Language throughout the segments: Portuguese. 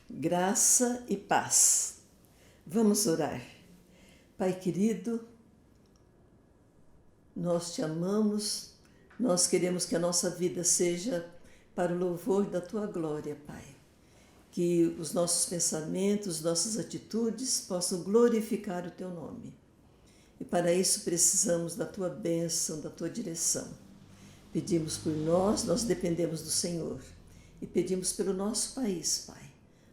Graça e paz. Vamos orar. Pai querido, nós te amamos, nós queremos que a nossa vida seja para o louvor da tua glória, Pai. Que os nossos pensamentos, nossas atitudes possam glorificar o teu nome. E para isso precisamos da tua bênção, da tua direção. Pedimos por nós dependemos do Senhor. E pedimos pelo nosso país, Pai.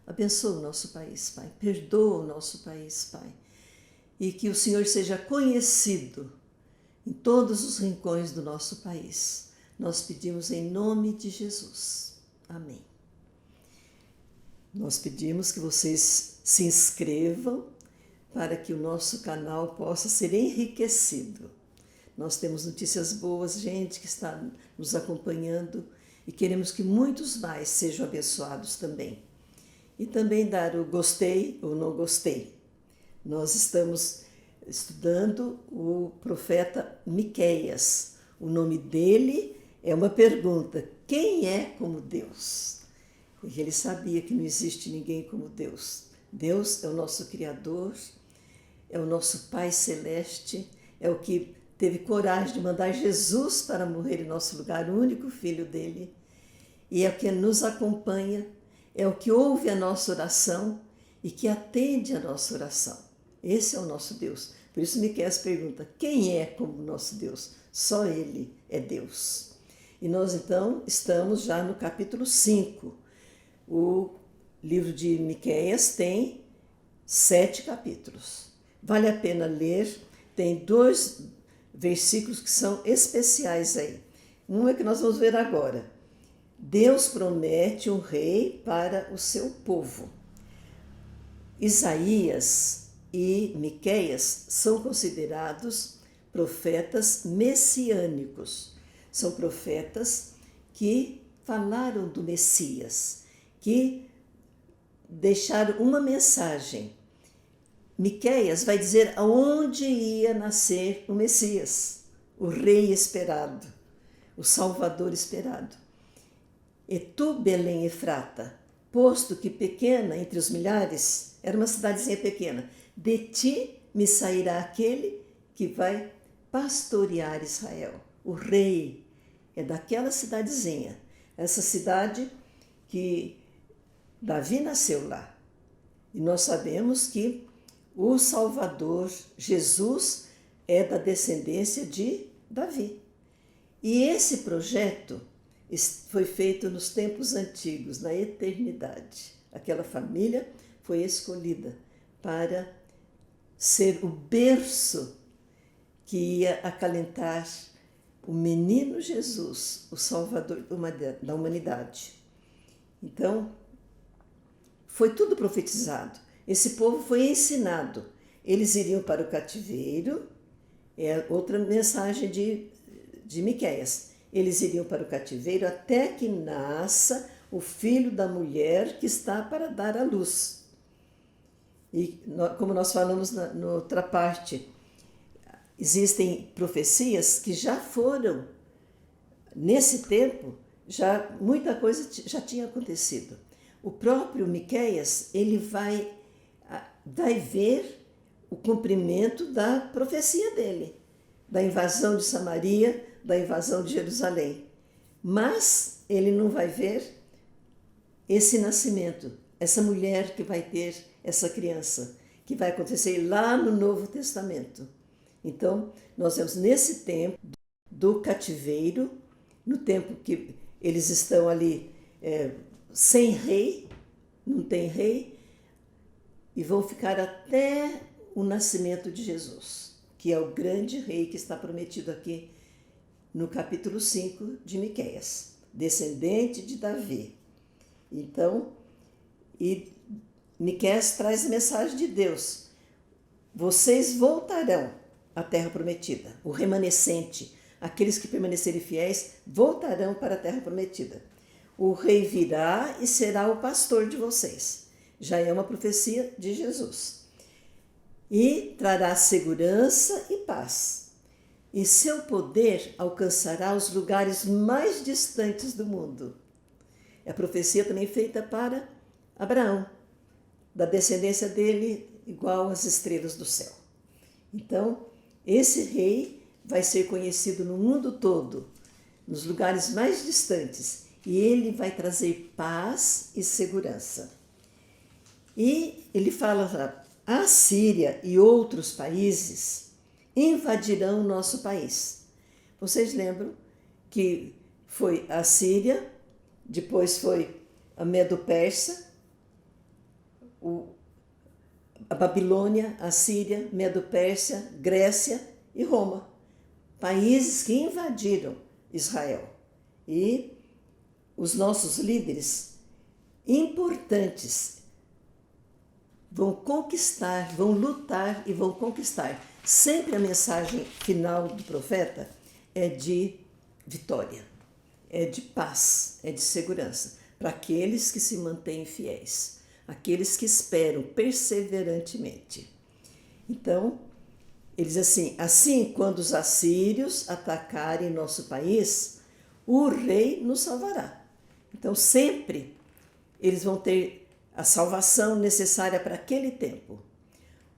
Abençoa o nosso país, Pai. Perdoa o nosso país, Pai. E que o Senhor seja conhecido em todos os rincões do nosso país. Nós pedimos em nome de Jesus. Amém. Nós pedimos que vocês se inscrevam para que o nosso canal possa ser enriquecido. Nós temos notícias boas, gente que está nos acompanhando e queremos que muitos mais sejam abençoados também. E também dar o gostei ou não gostei. Nós estamos estudando o profeta Miqueias. O nome dele é uma pergunta: quem é como Deus? E ele sabia que não existe ninguém como Deus. Deus é o nosso Criador, é o nosso Pai Celeste, é o que teve coragem de mandar Jesus para morrer em nosso lugar, o único Filho dele. E é o que nos acompanha, é o que ouve a nossa oração e que atende a nossa oração. Esse é o nosso Deus. Por isso Miqueias pergunta: quem é como o nosso Deus? Só Ele é Deus. E nós então estamos já no capítulo 5. O livro de Miqueias tem 7 capítulos. Vale a pena ler, tem 2 versículos que são especiais aí. Um é que nós vamos ver agora. Deus promete um rei para o seu povo. Isaías e Miqueias são considerados profetas messiânicos. São profetas que falaram do Messias, que deixaram uma mensagem. Miqueias vai dizer aonde ia nascer o Messias, o rei esperado, o Salvador esperado. E tu, Belém Efrata, posto que pequena entre os milhares, era uma cidadezinha pequena, de ti me sairá aquele que vai pastorear Israel. O rei é daquela cidadezinha, essa cidade que Davi nasceu lá. E nós sabemos que o Salvador, Jesus, é da descendência de Davi. E esse projeto foi feito nos tempos antigos, na eternidade. Aquela família foi escolhida para ser o berço que ia acalentar o menino Jesus, o Salvador da humanidade. Então, foi tudo profetizado. Esse povo foi ensinado. Eles iriam para o cativeiro, é outra mensagem de Miqueias. Eles iriam para o cativeiro até que nasça o filho da mulher que está para dar à luz. E como nós falamos na outra parte, existem profecias que já foram, nesse tempo, muita coisa já tinha acontecido. O próprio Miqueias, ele vai ver o cumprimento da profecia dele, da invasão de Samaria, da invasão de Jerusalém. Mas ele não vai ver esse nascimento, essa mulher que vai ter essa criança, que vai acontecer lá no Novo Testamento. Então, nós vemos nesse tempo do cativeiro, no tempo que eles estão ali sem rei, não tem rei, e vão ficar até o nascimento de Jesus, que é o grande rei que está prometido aqui no capítulo 5 de Miqueias, descendente de Davi. Então, Miqueias traz a mensagem de Deus: vocês voltarão à terra prometida, o remanescente, aqueles que permanecerem fiéis, voltarão para a terra prometida. O rei virá e será o pastor de vocês. Já é uma profecia de Jesus. E trará segurança e paz. E seu poder alcançará os lugares mais distantes do mundo. É a profecia também feita para Abraão. da descendência dele igual às estrelas do céu. Então, esse rei vai ser conhecido no mundo todo, nos lugares mais distantes, e ele vai trazer paz e segurança. E ele fala: a Síria e outros países invadirão o nosso país. Vocês lembram que foi a Síria, depois foi a Medo-Persa, a Babilônia, a Síria, Medo-Pérsia, Grécia e Roma. Países que invadiram Israel. E os nossos líderes importantes vão conquistar, vão lutar e vão conquistar. Sempre a mensagem final do profeta é de vitória, é de paz, é de segurança, para aqueles que se mantêm fiéis, aqueles que esperam perseverantemente. Então, ele diz assim, quando os assírios atacarem nosso país, o rei nos salvará. Então, sempre eles vão ter a salvação necessária para aquele tempo.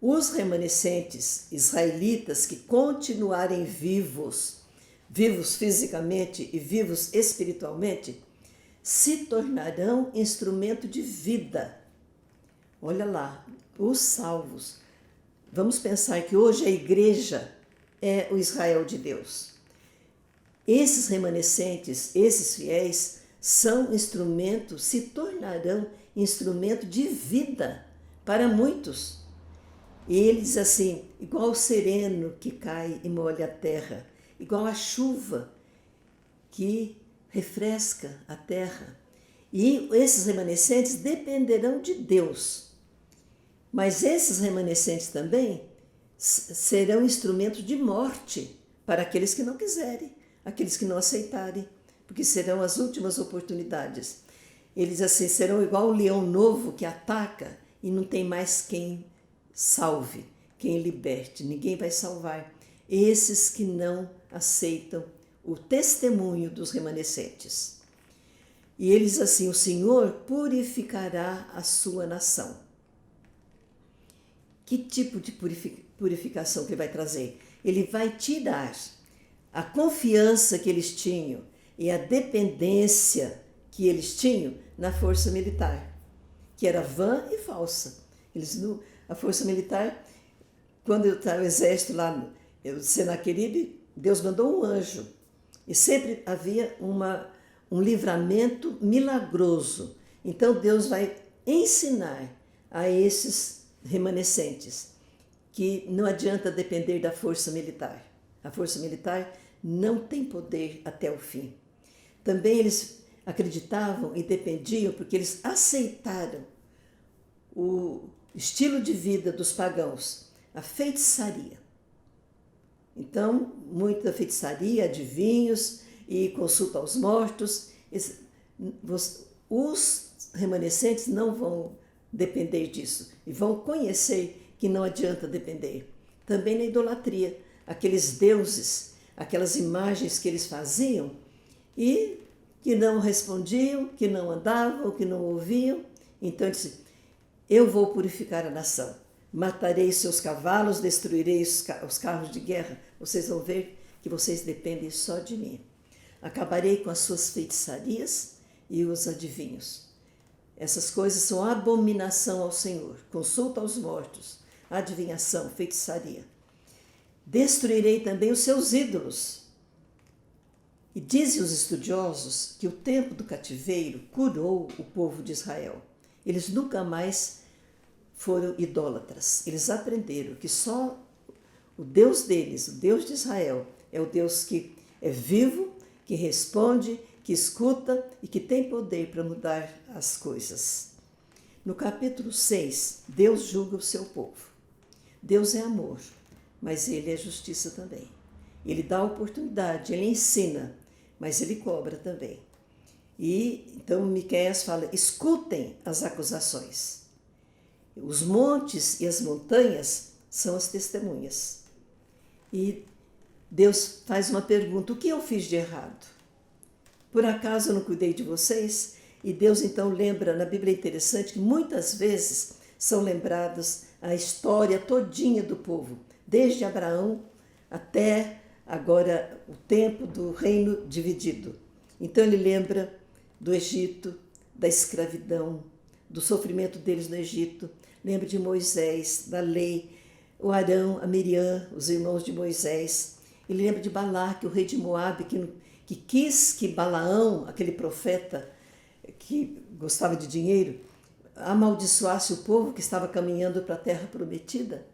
Os remanescentes israelitas que continuarem vivos fisicamente e vivos espiritualmente, se tornarão instrumento de vida. Olha lá, os salvos. Vamos pensar que hoje a igreja é o Israel de Deus. Esses remanescentes, esses fiéis, são instrumentos, se tornarão instrumento de vida para muitos. Eles assim, igual o sereno que cai e molha a terra, igual a chuva que refresca a terra. E esses remanescentes dependerão de Deus. Mas esses remanescentes também serão instrumentos de morte para aqueles que não quiserem, aqueles que não aceitarem, porque serão as últimas oportunidades. Eles assim serão igual o leão novo que ataca e não tem mais quem salve, quem liberte, ninguém vai salvar esses que não aceitam o testemunho dos remanescentes. E eles assim, o Senhor purificará a sua nação. Que tipo de purificação que ele vai trazer? Ele vai tirar a confiança que eles tinham e a dependência que eles tinham na força militar, que era vã e falsa. A força militar, quando está o exército lá, o Senaqueribe, Deus mandou um anjo. E sempre havia um livramento milagroso. Então Deus vai ensinar a esses remanescentes que não adianta depender da força militar. A força militar não tem poder até o fim. Também eles acreditavam e dependiam porque eles aceitaram o estilo de vida dos pagãos, a feitiçaria. Então, muita feitiçaria, adivinhos e consulta aos mortos. Os remanescentes não vão depender disso e vão conhecer que não adianta depender. Também na idolatria, aqueles deuses, aquelas imagens que eles faziam e que não respondiam, que não andavam, que não ouviam. Então, ele disse: eu vou purificar a nação. Matarei seus cavalos, destruirei os carros de guerra. Vocês vão ver que vocês dependem só de mim. Acabarei com as suas feitiçarias e os adivinhos. Essas coisas são abominação ao Senhor. Consulta aos mortos, adivinhação, feitiçaria. Destruirei também os seus ídolos. E dizem os estudiosos que o tempo do cativeiro curou o povo de Israel. Eles nunca mais foram idólatras. Eles aprenderam que só o Deus deles, o Deus de Israel, é o Deus que é vivo, que responde, que escuta e que tem poder para mudar as coisas. No capítulo 6, Deus julga o seu povo. Deus é amor, mas Ele é justiça também. Ele dá oportunidade, Ele ensina, mas Ele cobra também. E então Miqueias fala: escutem as acusações. Os montes e as montanhas são as testemunhas. E Deus faz uma pergunta: o que eu fiz de errado? Por acaso eu não cuidei de vocês? E Deus então lembra, na Bíblia é interessante, que muitas vezes são lembradas a história todinha do povo, desde Abraão até agora o tempo do reino dividido. Então ele lembra do Egito, da escravidão, do sofrimento deles no Egito, lembra de Moisés, da lei, o Arão, a Miriam, os irmãos de Moisés. Ele lembra de Balaque, o rei de Moabe, que quis que Balaão, aquele profeta que gostava de dinheiro, amaldiçoasse o povo que estava caminhando para a terra prometida.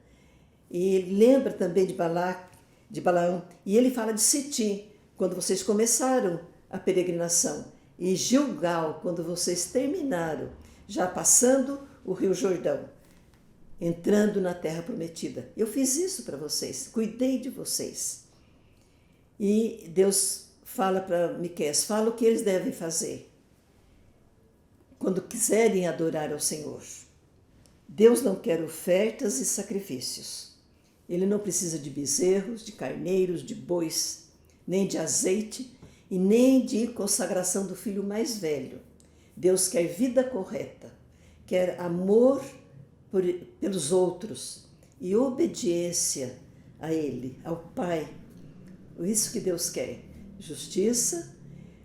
E ele lembra também de Balaão, e ele fala de Sitim, quando vocês começaram a peregrinação, e Gilgal, quando vocês terminaram, já passando o Rio Jordão, entrando na terra prometida. Eu fiz isso para vocês, cuidei de vocês. E Deus fala para Miqueias, fala o que eles devem fazer quando quiserem adorar ao Senhor. Deus não quer ofertas e sacrifícios. Ele não precisa de bezerros, de carneiros, de bois, nem de azeite e nem de consagração do filho mais velho. Deus quer vida correta, quer amor pelos outros e obediência a Ele, ao Pai. Isso que Deus quer, justiça,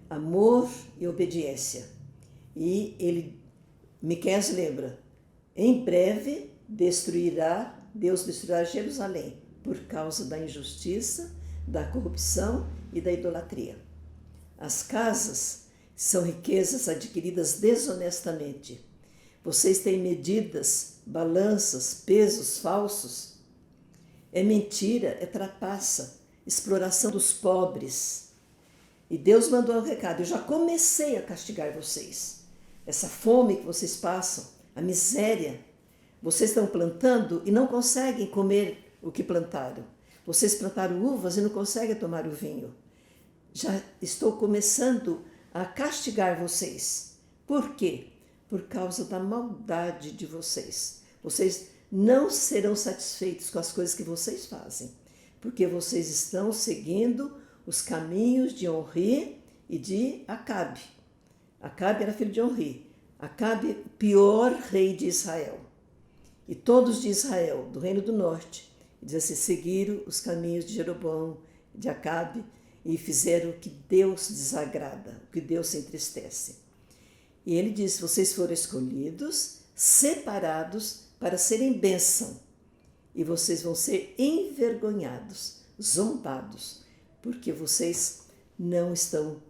amor e obediência. E Miqueias lembra, em breve Deus destruirá Jerusalém por causa da injustiça, da corrupção e da idolatria. As casas são riquezas adquiridas desonestamente. Vocês têm medidas, balanças, pesos falsos. É mentira, é trapaça, exploração dos pobres. E Deus mandou um recado, eu já comecei a castigar vocês. Essa fome que vocês passam, a miséria. Vocês estão plantando e não conseguem comer o que plantaram. Vocês plantaram uvas e não conseguem tomar o vinho. Já estou começando a castigar vocês. Por quê? Por causa da maldade de vocês. Vocês não serão satisfeitos com as coisas que vocês fazem, porque vocês estão seguindo os caminhos de Onri e de Acabe. Acabe era filho de Onri. Acabe, pior rei de Israel. E todos de Israel, do reino do norte, diz assim, seguiram os caminhos de Jeroboão, de Acabe, e fizeram o que Deus desagrada, o que Deus se entristece. E ele diz, vocês foram escolhidos, separados para serem bênção, e vocês vão ser envergonhados, zombados, porque vocês não estão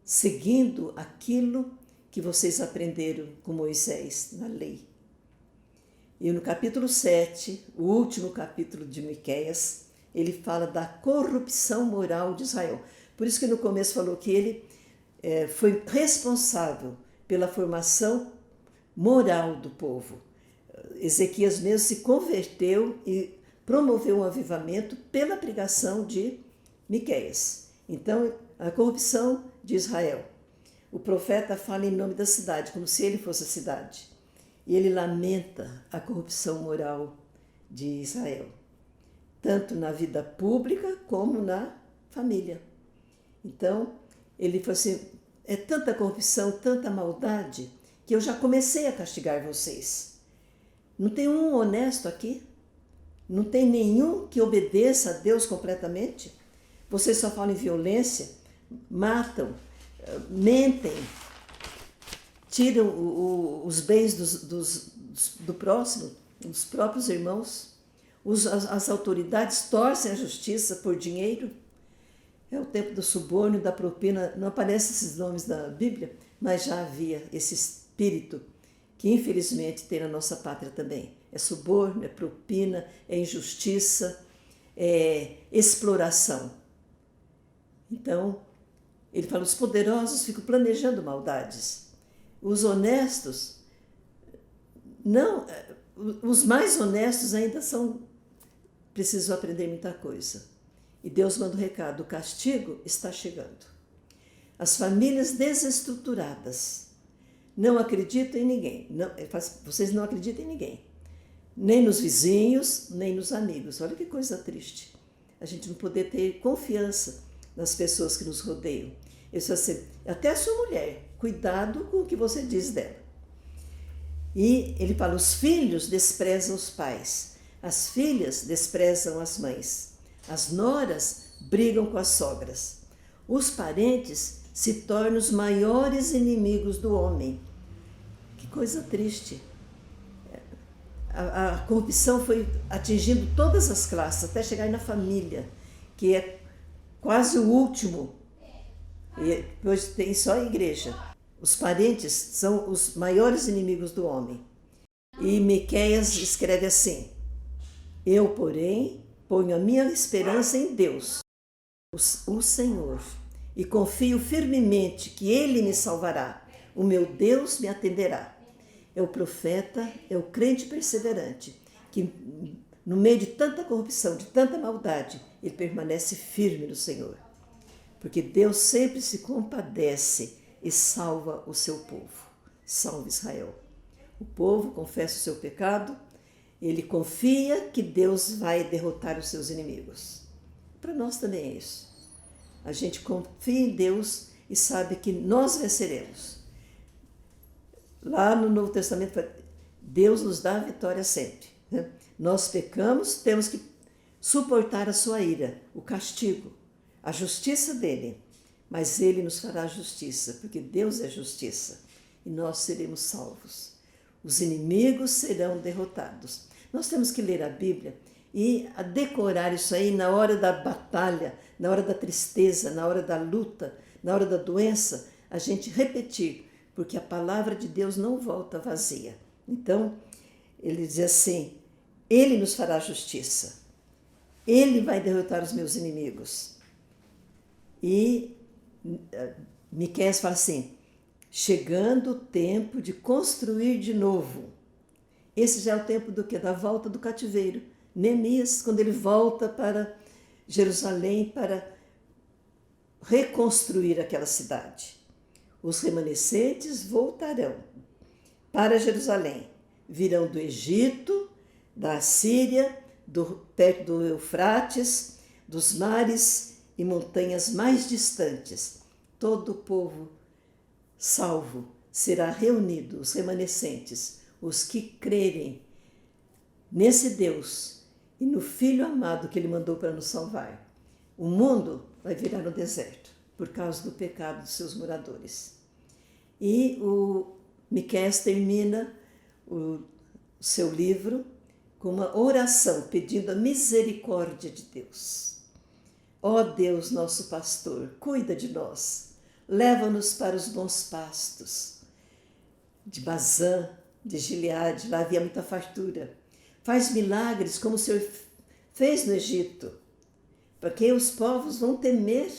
seguindo aquilo que vocês aprenderam com Moisés na lei. E no capítulo 7, o último capítulo de Miqueias, ele fala da corrupção moral de Israel. Por isso que no começo falou que ele foi responsável pela formação moral do povo. Ezequias mesmo se converteu e promoveu um avivamento pela pregação de Miqueias. Então, a corrupção de Israel. O profeta fala em nome da cidade, como se ele fosse a cidade. E ele lamenta a corrupção moral de Israel, tanto na vida pública como na família. Então, ele falou assim, é tanta corrupção, tanta maldade, que eu já comecei a castigar vocês. Não tem um honesto aqui? Não tem nenhum que obedeça a Deus completamente? Vocês só falam em violência, matam, mentem, tiram os bens do próximo, dos próprios irmãos. As autoridades torcem a justiça por dinheiro. É o tempo do suborno, da propina. Não aparecem esses nomes na Bíblia, mas já havia esse espírito que infelizmente tem na nossa pátria também. É suborno, é propina, é injustiça, é exploração. Então, ele fala, os poderosos ficam planejando maldades. Os honestos, não, os mais honestos ainda precisam aprender muita coisa. E Deus manda um recado, o castigo está chegando. As famílias desestruturadas não acreditam em ninguém. Vocês não acreditam em ninguém. Nem nos vizinhos, nem nos amigos. Olha que coisa triste. A gente não poder ter confiança nas pessoas que nos rodeiam. Isso assim, até a sua mulher, cuidado com o que você diz dela. E ele fala, os filhos desprezam os pais, as filhas desprezam as mães, as noras brigam com as sogras, os parentes se tornam os maiores inimigos do homem. Que coisa triste. A corrupção foi atingindo todas as classes, até chegar na família, que é quase o último. E hoje tem só a igreja. Os parentes são os maiores inimigos do homem. E Miqueias escreve assim: eu, porém, ponho a minha esperança em Deus, o Senhor, e confio firmemente que Ele me salvará. O meu Deus me atenderá. É o profeta, é o crente perseverante, que no meio de tanta corrupção, de tanta maldade, ele permanece firme no Senhor. Porque Deus sempre se compadece e salva o seu povo. Salve Israel. O povo confessa o seu pecado, ele confia que Deus vai derrotar os seus inimigos. Para nós também é isso. A gente confia em Deus e sabe que nós venceremos. Lá no Novo Testamento, Deus nos dá a vitória sempre. Né? Nós pecamos, temos que suportar a sua ira, o castigo, a justiça dele. Mas ele nos fará justiça, porque Deus é justiça. E nós seremos salvos. Os inimigos serão derrotados. Nós temos que ler a Bíblia e decorar isso aí na hora da batalha, na hora da tristeza, na hora da luta, na hora da doença, a gente repetir, porque a palavra de Deus não volta vazia. Então, ele diz assim, ele nos fará justiça, ele vai derrotar os meus inimigos. E Miqueias fala assim, chegando o tempo de construir de novo. Esse já é o tempo do quê? Da volta do cativeiro. Neemias, quando ele volta para Jerusalém para reconstruir aquela cidade. Os remanescentes voltarão para Jerusalém. Virão do Egito, da Assíria, perto do Eufrates, dos mares e montanhas mais distantes. Todo o povo salvo será reunido, os remanescentes, os que crerem nesse Deus e no Filho amado que Ele mandou para nos salvar. O mundo vai virar um deserto por causa do pecado dos seus moradores. E o Miqueias termina o seu livro com uma oração pedindo a misericórdia de Deus. Ó Deus, nosso pastor, cuida de nós, leva-nos para os bons pastos de Bazã, de Gileade, lá havia muita fartura. Faz milagres como o Senhor fez no Egito, porque os povos vão temer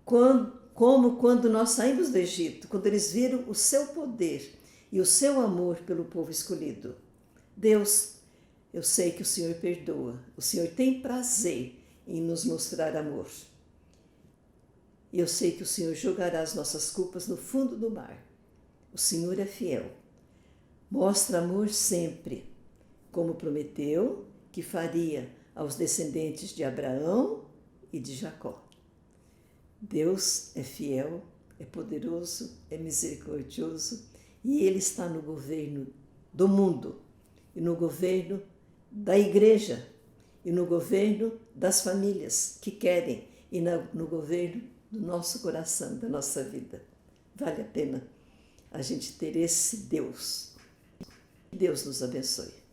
como quando nós saímos do Egito, quando eles viram o seu poder e o seu amor pelo povo escolhido. Deus, eu sei que o Senhor perdoa, o Senhor tem prazer em nos mostrar amor. E eu sei que o Senhor jogará as nossas culpas no fundo do mar. O Senhor é fiel. Mostra amor sempre, como prometeu que faria aos descendentes de Abraão e de Jacó. Deus é fiel, é poderoso, é misericordioso e Ele está no governo do mundo e no governo da igreja e no governo das famílias que querem e no governo do nosso coração, da nossa vida. Vale a pena a gente ter esse Deus. Que Deus nos abençoe.